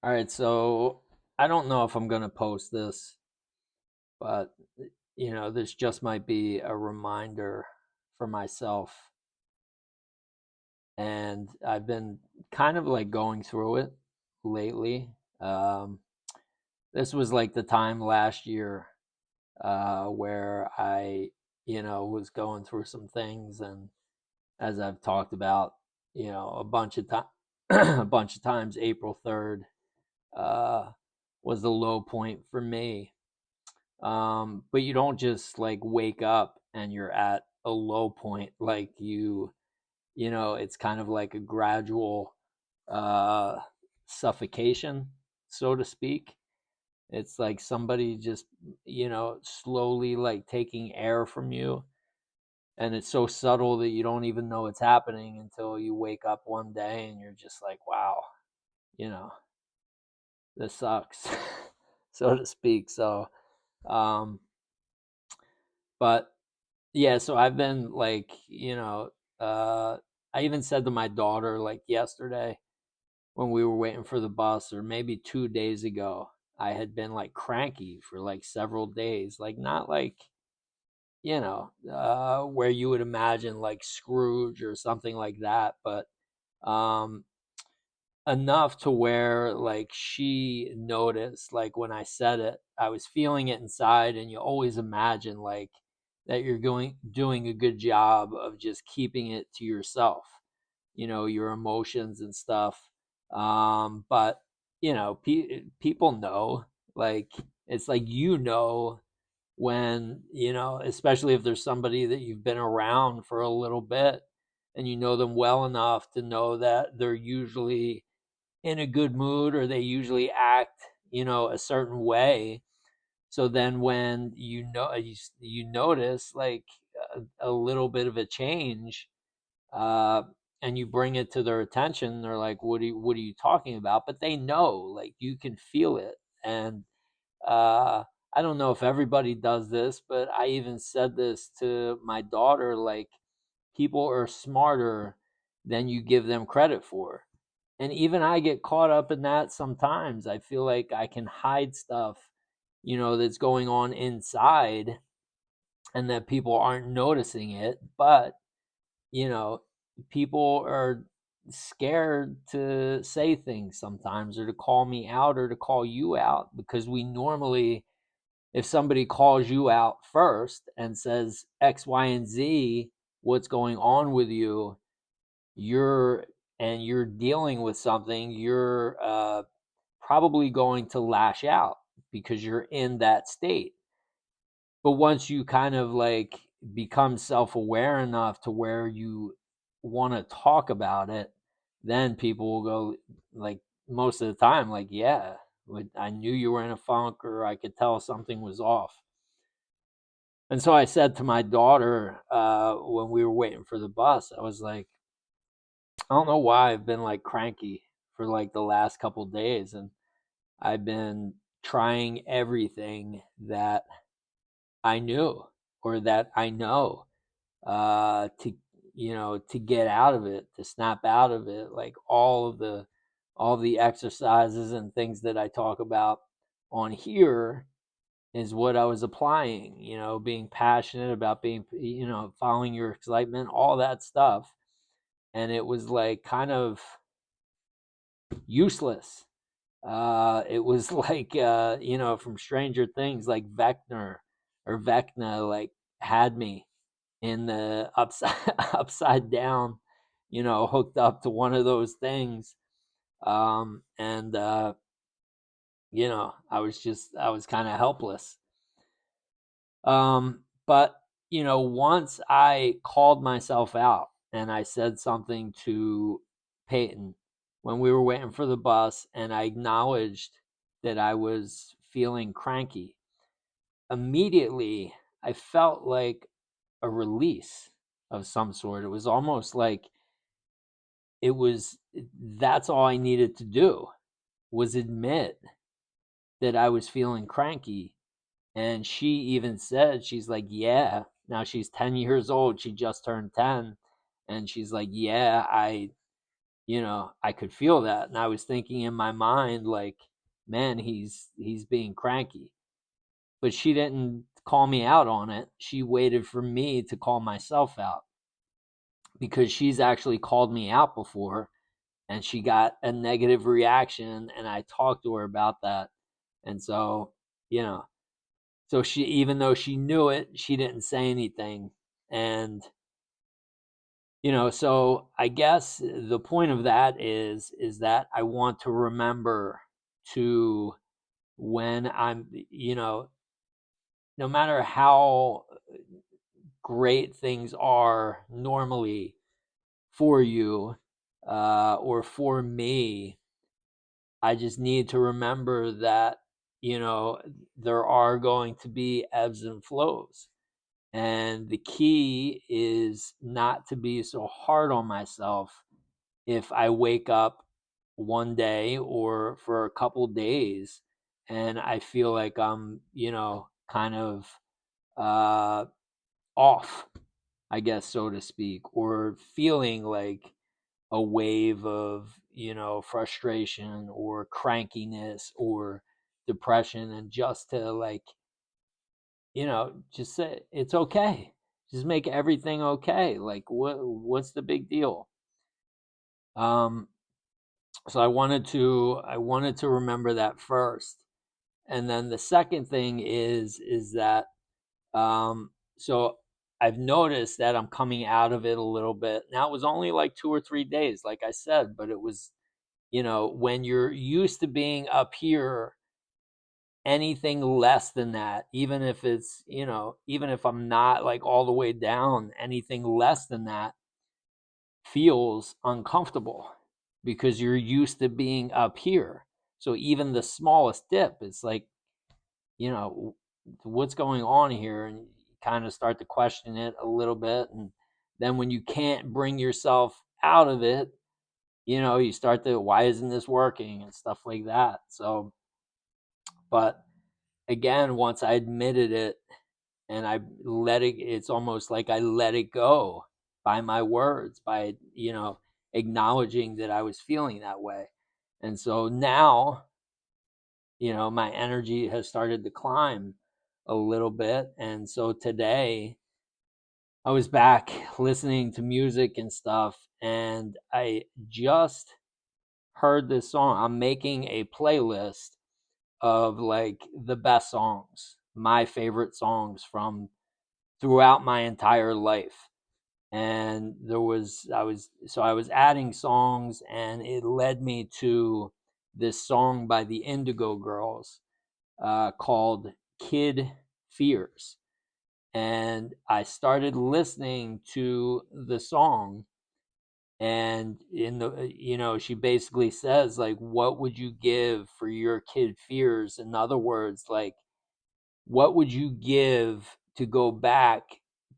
All right, so I don't know if I'm going to post this, but this just might be a reminder for myself. And I've been kind of like going through it lately. Um, this was like the time last year where I, was going through some things, and as I've talked about, a bunch of time, a bunch of times, April 3rd uh, was the low point for me. But you don't just like wake up and you're at a low point. Like it's kind of like a gradual uh, suffocation, so to speak. It's like somebody just, slowly like taking air from you. And it's so subtle that you don't even know it's happening until you wake up one day and you're just like, wow, you know, this sucks, so to speak. Um, but yeah, so I've been like, I even said to my daughter like yesterday when we were waiting for the bus, or maybe 2 days ago, I had been like cranky for like several days, like not like, where you would imagine like Scrooge or something like that, but um, enough to where like she noticed like when I said it, I was feeling it inside, and you always imagine like that you're going doing a good job of just keeping it to yourself, your emotions and stuff. But people know, like it's like when, especially if there's somebody that you've been around for a little bit and you know them well enough to know that they're usually in a good mood, or they usually act, a certain way. So then when you notice like a little bit of a change, uh, and you bring it to their attention, they're like, "What are you talking about?" But they know, like you can feel it. And uh, I don't know if everybody does this, but I even said this to my daughter, like people are smarter than you give them credit for. And even I get caught up in that sometimes. I feel like I can hide stuff, that's going on inside, and that people aren't noticing it. But, you know, people are scared to say things sometimes, or to call me out, or to call you out, because we normally, if somebody calls you out first and says X, Y, and Z, what's going on with you, you're you're dealing with something, you're probably going to lash out because you're in that state. But once you kind of like become self-aware enough to where you want to talk about it, then people will go, like, most of the time, like, yeah, I knew you were in a funk, or I could tell something was off. And so I said to my daughter, when we were waiting for the bus, I was like, I don't know why I've been like cranky for like the last couple days, and I've been trying everything that I knew, or that I know, to to get out of it, to snap out of it, like all the exercises and things that I talk about on here is what I was applying, being passionate about being, following your excitement, all that stuff. And it was like kind of useless. It was like, from Stranger Things, like Vecna, like had me in the upside upside down, hooked up to one of those things. And I was kind of helpless. But once I called myself out and I said something to Peyton when we were waiting for the bus, and I acknowledged that I was feeling cranky, immediately I felt like a release of some sort. It was almost like it was that's all I needed to do, was admit that I was feeling cranky. And she even said, she's like, yeah, now she's 10 years old. She just turned 10. And she's like, yeah, I could feel that. And I was thinking in my mind, like, man, he's being cranky. But she didn't call me out on it. She waited for me to call myself out, because she's actually called me out before and she got a negative reaction, and I talked to her about that. And so, you know, so she, even though she knew it, she didn't say anything. And so I guess the point of that is that I want to remember to, when I'm, no matter how great things are normally for you, or for me, I just need to remember that, there are going to be ebbs and flows. And the key is not to be so hard on myself if I wake up one day or for a couple days and I feel like I'm, kind of uh, off, I guess, so to speak, or feeling like a wave of, frustration or crankiness or depression, and just to, like, just say it's okay. Just make everything okay. Like, what's the big deal? Um so I wanted to remember that first. And then the second thing is that, so I've noticed that I'm coming out of it a little bit. Now, it was only like 2 or 3 days, like I said, but it was, when you're used to being up here, anything less than that, even if it's, even if I'm not like all the way down, anything less than that feels uncomfortable, because you're used to being up here. So even the smallest dip, it's like, you know, what's going on here? And you kind of start to question it a little bit. And then when you can't bring yourself out of it, you start to, why isn't this working, and stuff like that. So, but again, once I admitted it and I let it, it's almost like I let it go by my words, by, acknowledging that I was feeling that way. And so now, my energy has started to climb a little bit. And so today I was back listening to music and stuff, and I just heard this song. I'm making a playlist of like the best songs, my favorite songs from throughout my entire life. And I was adding songs, and it led me to this song by the Indigo Girls, called Kid Fears. And I started listening to the song, and she basically says, like, what would you give for your kid fears? In other words, like, what would you give to go back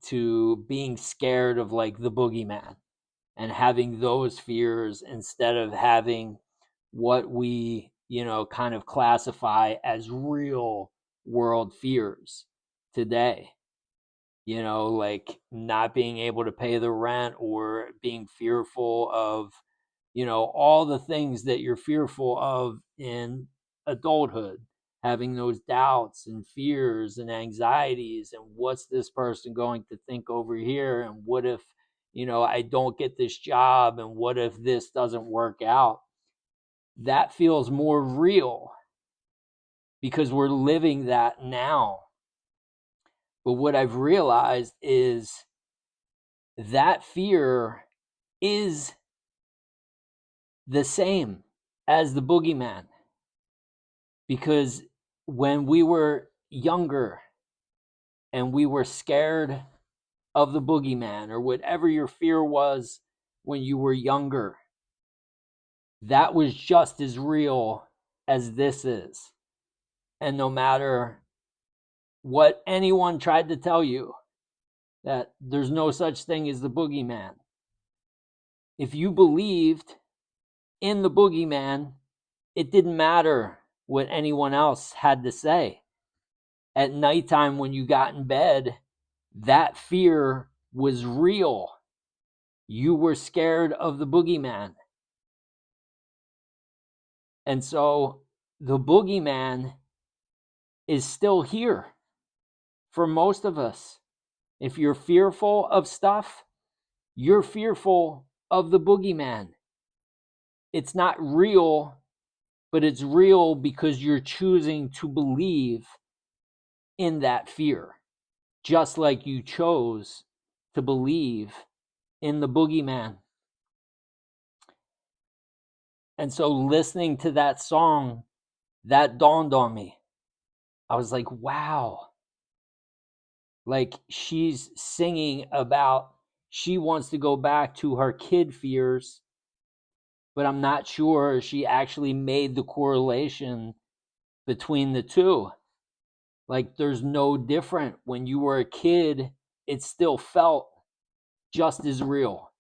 to being scared of, like, the boogeyman, and having those fears instead of having what we, kind of classify as real world fears today? Like not being able to pay the rent, or being fearful of, all the things that you're fearful of in adulthood, having those doubts and fears and anxieties, and what's this person going to think over here, and what if, I don't get this job, and what if this doesn't work out? That feels more real because we're living that now. But what I've realized is that fear is the same as the boogeyman, because when we were younger and we were scared of the boogeyman, or whatever your fear was when you were younger, that was just as real as this is. And no matter what anyone tried to tell you, that there's no such thing as the boogeyman, if you believed in the boogeyman, it didn't matter what anyone else had to say. At nighttime, when you got in bed, that fear was real. You were scared of the boogeyman. And so the boogeyman is still here for most of us. If you're fearful of stuff, you're fearful of the boogeyman. It's not real, but it's real because you're choosing to believe in that fear, just like you chose to believe in the boogeyman. And so listening to that song, that dawned on me. I was like, wow. Like, she's singing about she wants to go back to her kid fears, but I'm not sure she actually made the correlation between the two. Like, there's no different. When you were a kid, it still felt just as real.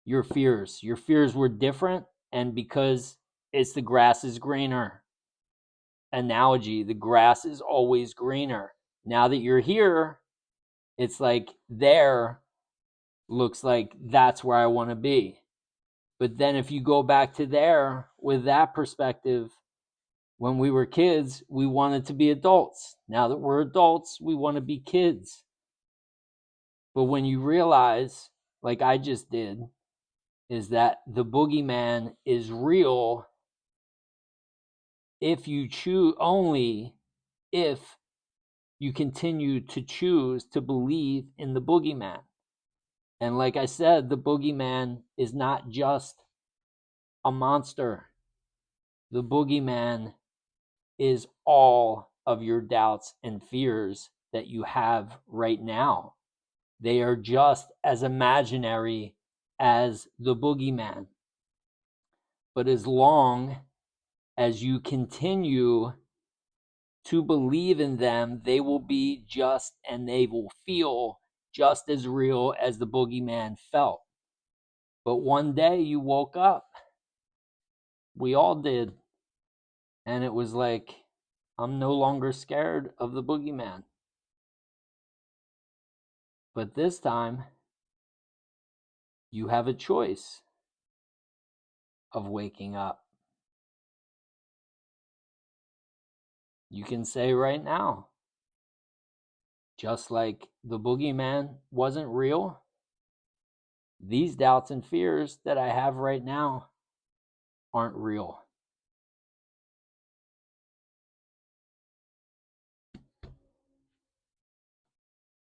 Your fears were different, and because it's the grass is greener analogy, the grass is always greener. Now that you're here, it's like there looks like that's where I want to be. But then if you go back to there with that perspective, when we were kids, we wanted to be adults. Now that we're adults, we want to be kids. But when you realize, like I just did, is that the boogeyman is real if you choose, only if you continue to choose to believe in the boogeyman. And like I said, the boogeyman is not just a monster. The boogeyman is all of your doubts and fears that you have right now. They are just as imaginary as the boogeyman. But as long as you continue to believe in them, they will be just, and they will feel just as real as the boogeyman felt. But one day you woke up. We all did. And it was like, I'm no longer scared of the boogeyman. But this time, you have a choice of waking up. You can say right now, just like the boogeyman wasn't real, these doubts and fears that I have right now aren't real.